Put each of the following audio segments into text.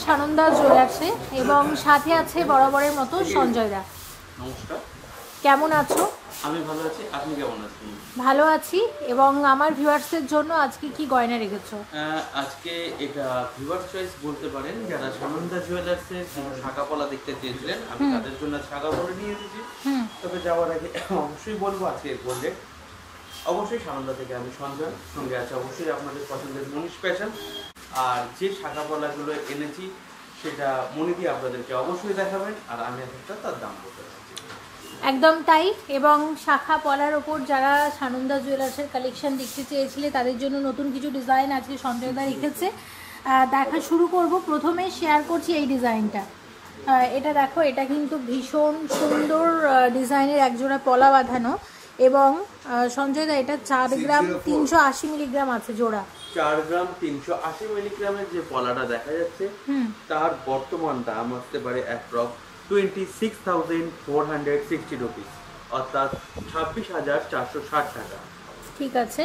সানন্দা জুয়েলার্সে এবং সাথে আছে বরাবরের মতো সঞ্জয় দা। নমস্কার, কেমন আছো? আমি ভালো আছি, আপনি কেমন আছেন? ভালো আছি। এবং আমার ভিউয়ার্সদের জন্য আজকে কি গয়না রেখেছো? আজকে এটা ভিউয়ার চয়েস বলতে পারেন, যারা সানন্দা জুয়েলার্সের শাখা পলা দেখতে চেয়েছিলেন আমি তাদের জন্য শাখা পলা নিয়ে এসেছি। তবে যাওয়ার আগে অবশ্যই বলবো আজকের বললে অবশ্যই সানন্দা থেকে আমি সঞ্জয়, সঙ্গে আছে অবশ্যই আপনাদের পছন্দের মনীষ ফ্যাশন। আর যে শাখা পলাগুলো এনেছি সেটা মনে দিয়ে আপনাদেরকে অবশ্যই দেখাবেন, আর আমি একটা তার দাম বলতে পারছি। একদম তাই। এবং শাখা পলার ওপর যারা সানন্দা জুয়েলার্সের কালেকশন দেখতে চেয়েছিলে তাদের জন্য নতুন কিছু ডিজাইন আজকে সঞ্জয় দা রেখেছে। দেখা শুরু করব। প্রথমে শেয়ার করছি এই ডিজাইনটা। এটা দেখো, এটা কিন্তু ভীষণ সুন্দর ডিজাইনের একজোড়া পলা বাঁধানো এবং সঞ্জয় দা এটা 4 গ্রাম 380 মিলিগ্রাম আছে জোড়া। 4 গ্রাম 380 মিলিগ্রামের যে পলাটা দেখা যাচ্ছে তার বর্তমান দাম আসতে পারে অ্যাপ্রক্স 26,460 রুপিস, অর্থাৎ 26,460 টাকা। ঠিক আছে।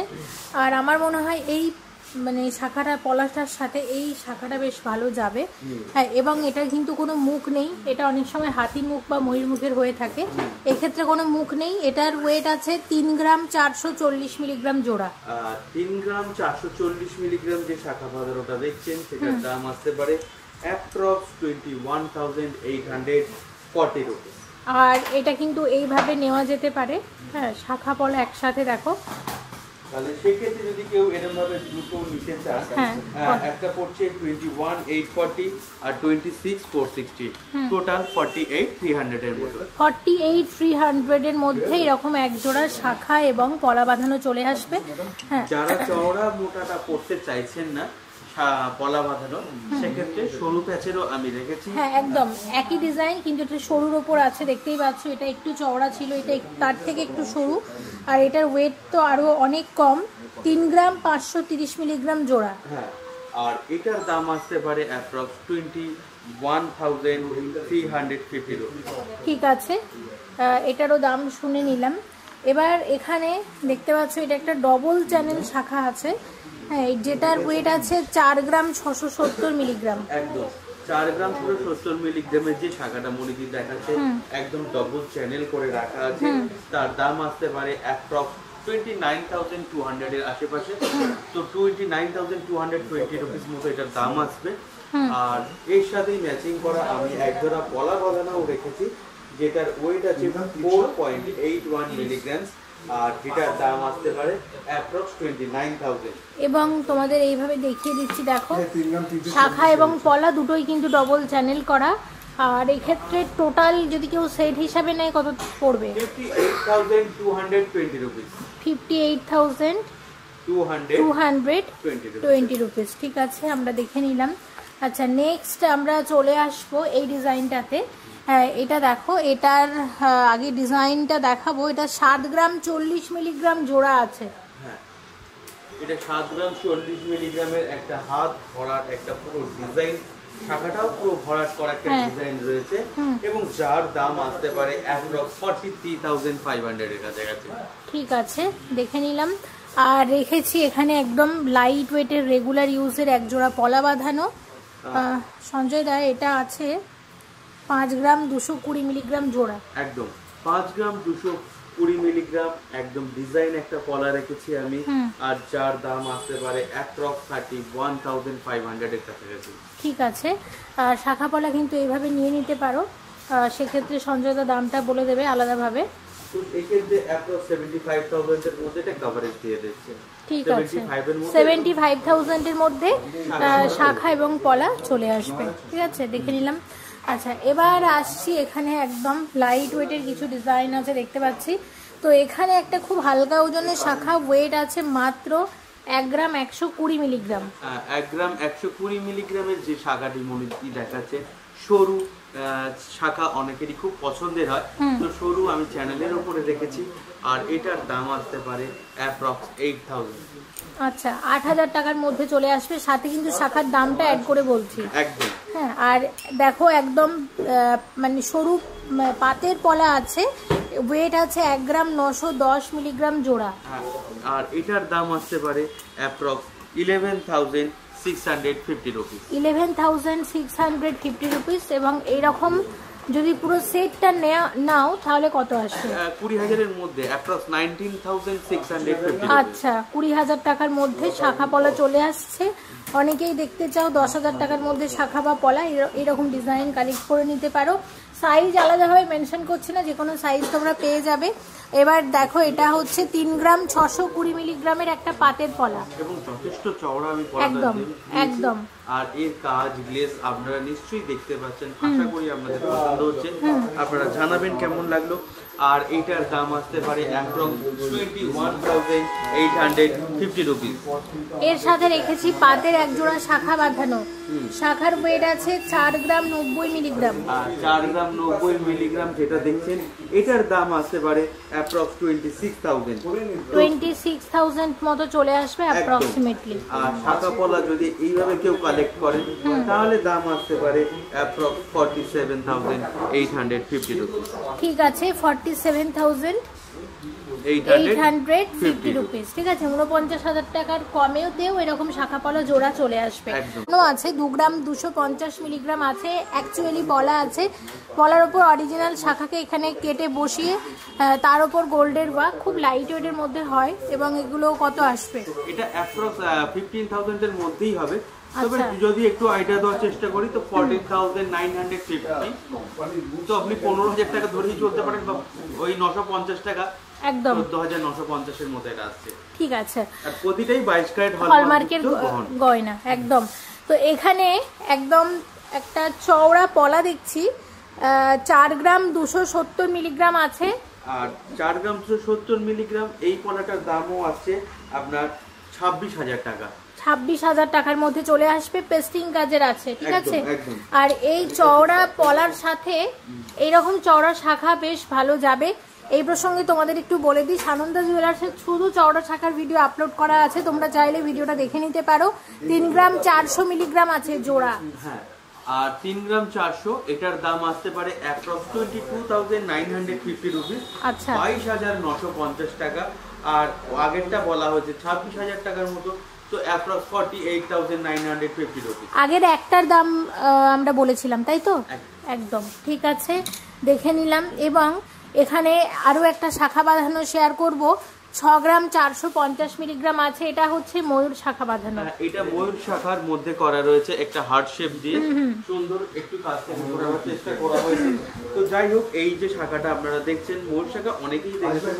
আর আমার মনে হয় এই মানে শাখাটা পলাটার সাথে এই শাখাটা বেশ ভালো যাবে। হ্যাঁ, এবং এটা কিন্তু কোনো মুখ নেই। এটা অনেক সময় হাতি মুখ বা ময়ূর মুখের হয়ে থাকে, এক্ষেত্রে কোনো মুখ নেই। এটার ওয়েট আছে 3 গ্রাম 440 মিলিগ্রাম জোড়া। 3 গ্রাম 440 মিলিগ্রাম যে শাখা পলাটা দেখছেন সেটার দাম আসতে পারে অ্যাপ্রক্স 21,840 রুপিস। আর এটা কিন্তু এইভাবে নেওয়া যেতে পারে। হ্যাঁ, শাখা পলা একসাথে দেখো। তাহলে সেক্ষেত্রে যদি কেউ এরকম ভাবে দুটো নিতে চান, একটা পড়ছে 21,840 আর 26,460, টোটাল 48,300 এর মতো। 48,300 এর মধ্যে এরকম এক জোড়া শাখা এবং পলা বাঁধানো চলে আসবে। হ্যাঁ, যারা চওড়া মোটাটা পড়তে চাইছেন না পলা বাঁধানো, সেক্ষেত্রে সরু প্যাচেরও আমি রেখেছি। হ্যাঁ, একদম একই ডিজাইন কিন্তু এটা সরুর ওপর আছে, দেখতেই পাচ্ছ। এটা একটু চওড়া ছিল, এটা তার থেকে একটু সরু। আর এটার ওয়েট তো আরো অনেক কম, 3 গ্রাম 530 মিলিগ্রাম জোড়া। হ্যাঁ, আর এটার দাম আসতে পারে অ্যাপ্রক্স 21,350 রুপিস। ঠিক আছে, এটারও দাম শুনে নিলাম। এবার এখানে দেখতে পাচ্ছ এটা একটা ডবল চ্যানেল শাখা আছে। হ্যাঁ, যেটার ওয়েট আছে 4 গ্রাম 670 মিলিগ্রাম। একদম 4 গ্রাম 670 মিলিগ্রামের যে শাখাটা মনিদি দেখাচ্ছে একদম ডবল চ্যানেল করে রাখা আছে। তার দাম আসতে পারে অ্যাপ্রক্স 29,200 এর আশেপাশে। তো 29,220 রুপিস মতো এটার দাম আসবে। আর এর সাথেই ম্যাচিং করা আমি এক জোড়া পলা বাঁধানোও রেখেছি, যেটার ওয়েট আছে 4.81 মিলিগ্রাম, আর যেটার দাম আসতে পারে অ্যাপ্রক্স 29,000। এবং তোমাদের এইভাবে দেখিয়ে দিচ্ছি, দেখো শাখা এবং পলা দুটোই কিন্তু ডবল চ্যানেল করা। আর এক্ষেত্রে টোটাল যদি কেউ সেট হিসাবে নেয় কত পড়বে? 58,220 রুপিস। 58,220 রুপিস। ঠিক আছে, আমরা দেখে নিলাম। আচ্ছা, নেক্সট আমরা চলে আসবো এই ডিজাইনটাতে। হ্যাঁ, এটা দেখো, এটার আগে ডিজাইনটা দেখাবো। এটা 7 গ্রাম 40 মিলিগ্রাম জোড়া আছে। হ্যাঁ, এটা 7 গ্রাম 40 মিলিগ্রামের একটা হাত ভরাট একটা পুরো ডিজাইন, শাখাটাও পুরো ভরাট করা একটা ডিজাইন রয়েছে, এবং যার দাম আসতে পারে অ্যাপ্রক্স 43,500 এর কাছাকাছি। ঠিক আছে, দেখে নিলাম। আর রেখেছি এখানে একদম লাইট ওয়েটের রেগুলার ইউজের এক জোড়া পলা বাঁধানো। সঞ্জয় দা, এটা আছে 5 গ্রাম 220 মিলিগ্রাম জোড়া। একদম 5 গ্রাম 220 মিলিগ্রাম একদম ডিজাইন একটা পলা রেখেছি আমি, আর যার দাম আসতে পারে অ্যাপ্রক্স 31,500 এর কাছাকাছি। ঠিক আছে, শাখা পলা কিন্তু এইভাবে নিয়ে নিতে পারো। সেক্ষেত্রে সঞ্জয় দা দামটা বলে দেবে আলাদাভাবে। তো এক্ষেত্রে অ্যাপ্রক্স 75,000 এর মধ্যে এটা কভারেজ দিয়ে দিচ্ছে। ঠিক আছে, 75,000 এর মধ্যে শাখা এবং পলা চলে আসবে। ঠিক আছে, দেখে নিলাম। আচ্ছা, এবার আসছি এখানে একদম লাইট ওয়েটের কিছু ডিজাইন আছে দেখতে পাচ্ছি। তো এখানে একটা খুব হালকা ওজনের শাখা, ওয়েট আছে মাত্র 1 গ্রাম 120 মিলিগ্রাম। 1 গ্রাম 120 মিলিগ্রামের যে শাখাটি মনিদি দেখাচ্ছে সরু শাখা অনেকেরই খুব পছন্দের হয়, তো সরু আমি চ্যানেলের উপরে রেখেছি, আর এটার দাম আসতে পারে অ্যাপ্রক্স 8,000। আচ্ছা, 8,000 টাকার মধ্যে চলে আসবে। সাথে কিন্তু শাখার দামটা অ্যাড করে বলছি। একদম। হ্যাঁ, আর দেখো একদম মানে সরু পাতের পলা আছে, ওয়েট আছে 1 গ্রাম 910 মিলিগ্রাম জোড়া। আর এটার দাম আসতে পারে অ্যাপ্রক্স 11,650 রুপিস। 11,650 রুপিস। এবং এইরকম যদি পুরো সেটটা নাও তাহলে কত আসবে? 20,000 এর মধ্যে অ্যাপ্রক্স 19,650। আচ্ছা, 20,000 টাকার মধ্যে শাখা পলা চলে আসছে। অনেকেই দেখতে চাও 10,000 টাকার মধ্যে শাখা বা পলা, এরকম ডিজাইন কালেক্ট করে নিতে পারো। সাইজ আলাদাভাবে মেনশন করছি না, যে কোনো সাইজ তোমরা পেয়ে যাবে। এবার দেখো, এটা হচ্ছে 3 গ্রাম 620 মিলিগ্রামের একটা পাতের পলা এবং যথেষ্ট চওড়া আমি একদম একদম। আর এর কাজ গ্লেজ আপনারা নিশ্চয়ই দেখতে পাচ্ছেন, আশা করি আপনাদের পছন্দ হচ্ছে। আপনারা জানাবেন কেমন লাগলো। আর এইটার দাম আসতে পারে অ্যাপ্রক্স 21,850 রুপিস। এর সাথে রেখেছি পাতের এক জোড়া শাখা বাঁধানো। শাখার ওয়েট আছে 4 গ্রাম 90 মিলিগ্রাম। আর 4 গ্রাম 90 মিলিগ্রাম যেটা দেখছেন, এটার দাম আসতে পারে অ্যাপ্রক্স 26,000 মতো চলে আসবে অ্যাপ্রক্সিমেটলি। আর শাখা পলা যদি এইভাবে কেউ কালেক্ট করেন তাহলে দাম আসতে পারে অ্যাপ্রক্স 47,850 রুপিস। ঠিক আছে, 47,850 রুপিস। ঠিক আছে, 49,000 টাকার কমেও এরকম শাখা পলা জোড়া চলে আসবে। আছে 2 গ্রাম 250 মিলিগ্রাম আছে। অ্যাকচুয়ালি পলা আছে, পলার ওপর অরিজিনাল শাখাকে এখানে কেটে বসিয়ে তার উপর গোল্ডের ওয়ার্ক, খুব লাইট ওয়েটের মধ্যে হয়। এবং এগুলো কত আসবে? এটা অ্যাপ্রক্স 15,000 এর মধ্যেই হবে। তবে যদি একটু আইডিয়া দেওয়ার চেষ্টা করি তো 14,950। তো আপনি 15,000 টাকা ধরেই চলতে পারেন, বা ওই 950 টাকা, একদম 14,950 এর মধ্যে এটা আসছে। ঠিক আছে, আর প্রতিটাই 22 ক্যারেট হলমার্কের গয়না একদম। তো এখানে একদম একটা চওড়া পলা দেখছি, 4 গ্রাম 270 মিলিগ্রাম আছে। আর 4 গ্রাম 270 মিলিগ্রাম এই পলাটার দামও আছে আপনার 26,000 টাকা। 26,000 টাকার মধ্যে চলে আসবে, পেস্টিং কাজের আছে। ঠিক আছে, আর এই চওড়া পলার সাথে এইরকম চওড়া শাখা বেশ ভালো যাবে। এই প্রসঙ্গে তোমাদের একটু বলে দিই, সানন্দা জুয়েলার্সের শুধু চওড়া শাখার ভিডিও আপলোড করা আছে, তোমরা চাইলে ভিডিওটা দেখে নিতে পারো। 3 গ্রাম 400 মিলিগ্রাম আছে জোড়া। হ্যাঁ, আর 3 গ্রাম 400 এটার দাম আসতে পারে অ্যাপ্রক্স 22,950 রুপিস। আচ্ছা, 22,950 টাকা। আর আগেরটা বলা হয়েছে 26,000 টাকার মতো, তো অ্যাপ্রক্স 48,950 রুপিস। আগের একটার দাম আমরা বলেছিলাম, তাই তো? একদম ঠিক আছে, দেখে নিলাম। এবং এখানে আরো একটা শাখা বাঁধানো শেয়ার করব, 6 গ্রাম 450 মিলিগ্রাম আছে। এটা হচ্ছে ময়ূর শাখা বাঁধানো। এটা ময়ূর শাখার মধ্যে করা রয়েছে, একটা হার্ট শেপ দিয়ে সুন্দর একটু কাজ করার চেষ্টা করা হয়েছে। তো যাই হোক, এই যে শাখাটা আপনারা দেখছেন ময়ূর শাখা, অনেকেই দেখবেন।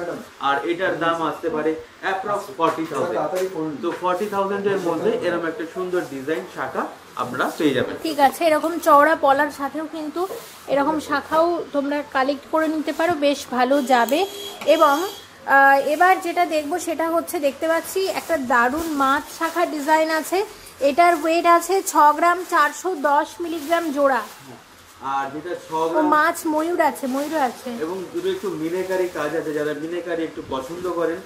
আর এটার দাম আসতে পারে অ্যাপ্রক্স 40,000। তো 40,000 এর মধ্যে এরকম একটা সুন্দর ডিজাইন শাখা আপনারা পেয়ে যাবেন। ঠিক আছে, এরকম চওড়া পলার সাথেও কিন্তু এরকম শাখাও তোমরা কালেক্ট করে নিতে পারো, বেশ ভালো যাবে। এবং এবার যেটা দেখবো সেটা হচ্ছে, দেখতে পাচ্ছি একটা দারুণ মাছ শাখা ডিজাইন আছে। এটার ওয়েট আছে 6 গ্রাম 410 মিলিগ্রাম জোড়া। আর যেটা 6 গ্রাম মাছ ময়ূর আছে, ময়ূর আছে, এবং দুটো একটু মিনেকারি কাজ আছে। যারা মিনেকারি একটু পছন্দ করেন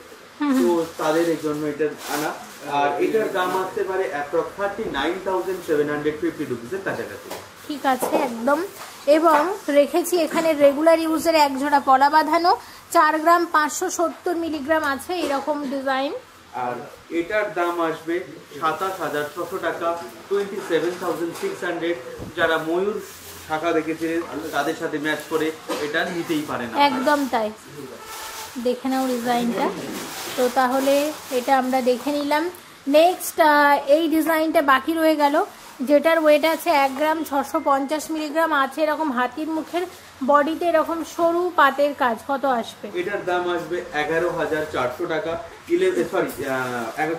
তো তাদের জন্য এটা আনা। আর এটার দাম আসতে পারে অ্যাপ্রক্স 39,750 রুপিসের কাছাকাছি। ঠিক আছে একদম। এবং রেখেছি এখানে রেগুলার ইউজের এক জোড়া পলা বাঁধানো, 4 গ্রাম 570 মিলিগ্রাম আছে, এরকম ডিজাইন। আর এটার দাম আসবে 27,600 টাকা, 27,600। যারা ময়ূর শাখা দেখেছিলেন তাদের সাথে ম্যাচ করে এটা নিতেই পারেন। একদম তাই, দেখে নাও ডিজাইনটা। তো তাহলে এটা আমরা দেখে নিলাম। নেক্সট এই ডিজাইনটা বাকি রয়ে গেল, যেটার ওয়েট আছে 1 গ্রাম 650 মিলিগ্রাম আছে। এরকম হাতির মুখের বডিতে এরকম সরু পাতের কাজ, কত আসবে? এটার দাম আসবে 11,400 টাকা।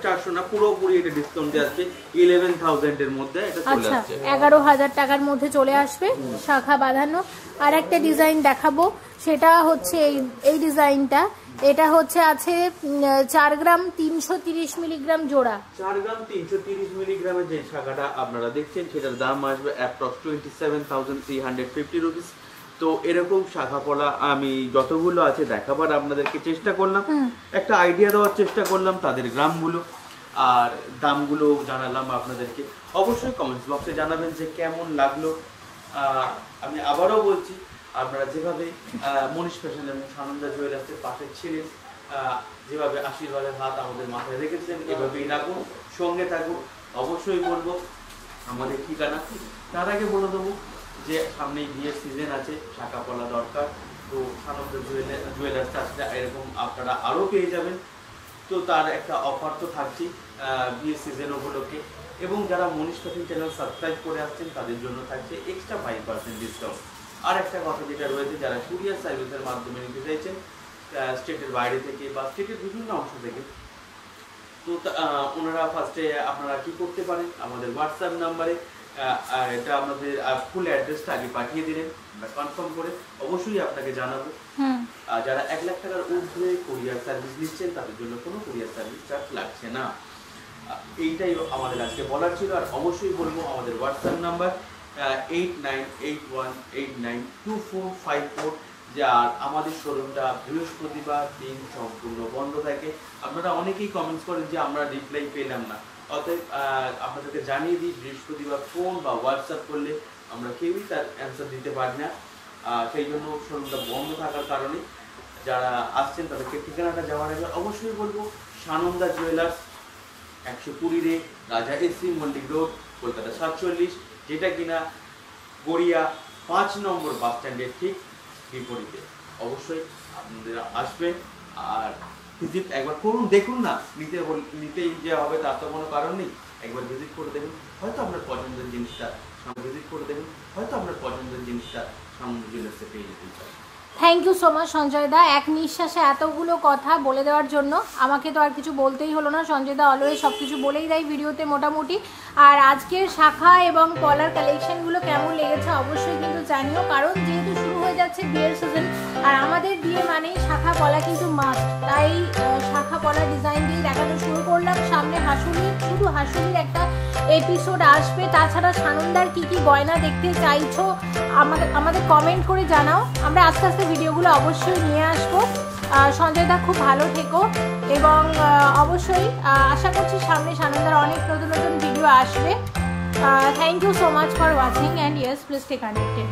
400 না, পুরোপুরি এটা ডিসকাউন্ট আছে 11,000 এর মধ্যে এটা চলে আসছে। 11,000 টাকার মধ্যে চলে আসবে শাখা বাঁধানো। আর একটা ডিজাইন দেখাবো, সেটা হচ্ছে এই ডিজাইনটা। এটা হচ্ছে আছে 4 গ্রাম 330 মিলিগ্রাম জোড়া। 4 গ্রাম 330 মিলিগ্রামের যে শাখাটা আপনারা দেখছেন সেটার দাম আসবে অ্যাপ্রক্স 27,350 রুপিস। তো এরকম শাখা পলা আমি যতগুলো আছে দেখাবার আপনাদেরকে চেষ্টা করলাম, একটা আইডিয়া দেওয়ার চেষ্টা করলাম তাদের গ্রামগুলো আর দামগুলো জানালাম আপনাদেরকে। অবশ্যই কমেন্টস বক্সে জানাবেন যে কেমন লাগলো। আমি আবারও বলছি, আপনারা যেভাবে মনীষ ফ্যাশন এবং সানন্দা জুয়েলার্সের পাশে ছিলেন, যেভাবে আশীর্বাদের হাত আমাদের মাথায় রেখেছেন, এভাবেই রাখুন। সঙ্গে থাকবো। অবশ্যই বলবো আমাদের ঠিকানা। তার আগে বলে দেবো যে সামনেই বিয়ের সিজন আছে, শাখা পলা দরকার, তো সানন্দ জুয়েলার্স আসলে এরকম আপনারা আরও পেয়ে যাবেন। তো তার একটা অফার তো থাকছেই বিয়ের সিজন উপলক্ষে, এবং যারা মনীষ ফ্যাশন চ্যানেল সাবস্ক্রাইব করে আসছেন তাদের জন্য থাকছে এক্সট্রা 5% ডিসকাউন্ট। আর একটা কথা যেটা রয়েছে, যারা কুরিয়ার সার্ভিসের মাধ্যমে নিতে চাইছেন স্টেটের বাইরে থেকে বা স্টেটের বিভিন্ন অংশ থেকে, তো ওনারা ফার্স্টে আপনারা কি করতে পারেন, আমাদের হোয়াটসঅ্যাপ নাম্বারে এটা আমাদের ফুল অ্যাড্রেসটা আগে পাঠিয়ে দিলেন, আমরা কনফার্ম করে অবশ্যই আপনাকে জানাবো। যারা 1 লাখ টাকার ঊর্ধ্বে কুরিয়ার সার্ভিস নিচ্ছেন তাদের জন্য কোনো কুরিয়ার সার্ভিস চার্জ লাগছে না। এইটাই আমাদের আজকে বলার ছিল। আর অবশ্যই বলবো আমাদের হোয়াটসঅ্যাপ নাম্বার 8981892454, যার আমাদের শোরুমটা বৃহস্পতিবার দিন সম্পূর্ণ বন্ধ থাকে। আপনারা অনেকেই কমেন্টস করেন যে আমরা রিপ্লাই পেলাম না, অতএব আপনাদেরকে জানিয়ে দিই বৃহস্পতিবার ফোন বা হোয়াটসঅ্যাপ করলে আমরা কেউই তার অ্যান্সার দিতে পারি না। সেই জন্য শোরুমটা বন্ধ থাকার কারণে যারা আসছেন তাদেরকে ঠিকানাটা যাওয়ার আগে অবশ্যই বলবো সানন্দা জুয়েলার্স 120 রাজা এসি মল্লিক রোড, কলকাতা 47, যেটা কিনা গড়িয়া 5 নম্বর বাস স্ট্যান্ডের ঠিক বিপরীতে। অবশ্যই আপনারা আসবেন আর ভিজিট একবার করুন, দেখুন না, নিতেই যে হবে তার তো কোনো কারণ নেই। একবার ভিজিট করে দেখুন, হয়তো আপনার পছন্দের জিনিসটা সানন্দা জুয়েলার্সে পেয়ে যেতে পারেন। Thank you so much Sanjay da, এক নিঃশ্বাসে এতগুলো কথা বলে দেওয়ার জন্য। আমাকে তো আর কিছু বলতেই হলো না, সঞ্জয় দা অলওয়েজ সব কিছু বলেই দেয় ভিডিওতে মোটামুটি। আর আজকের শাখা এবং পলার কালেকশনগুলো কেমন লেগেছে অবশ্যই কিন্তু জানিও, কারণ যেহেতু শুরু হয়ে যাচ্ছে বিয়ের সিজন, আর আমাদের বিয়ে মানেই শাখা পলা কিন্তু মাস্ট, তাই শাখা পলা ডিজাইন দিয়ে দেখানো শুরু করলাম। সামনে শুধু হাসুলির একটা এপিসোড আসবে। তাছাড়া সানন্দার কি কি গয়না দেখতে চাইছো আমাদের কমেন্ট করে জানাও, আমরা আস্তে আস্তে ভিডিওগুলো অবশ্যই নিয়ে আসবো। সঞ্জয় দা খুব ভালো থেকো, এবং অবশ্যই আশা করছি সামনে সানন্দার অনেক নতুন নতুন ভিডিও আসবে। Thank you so much for watching, and yes please stay connected.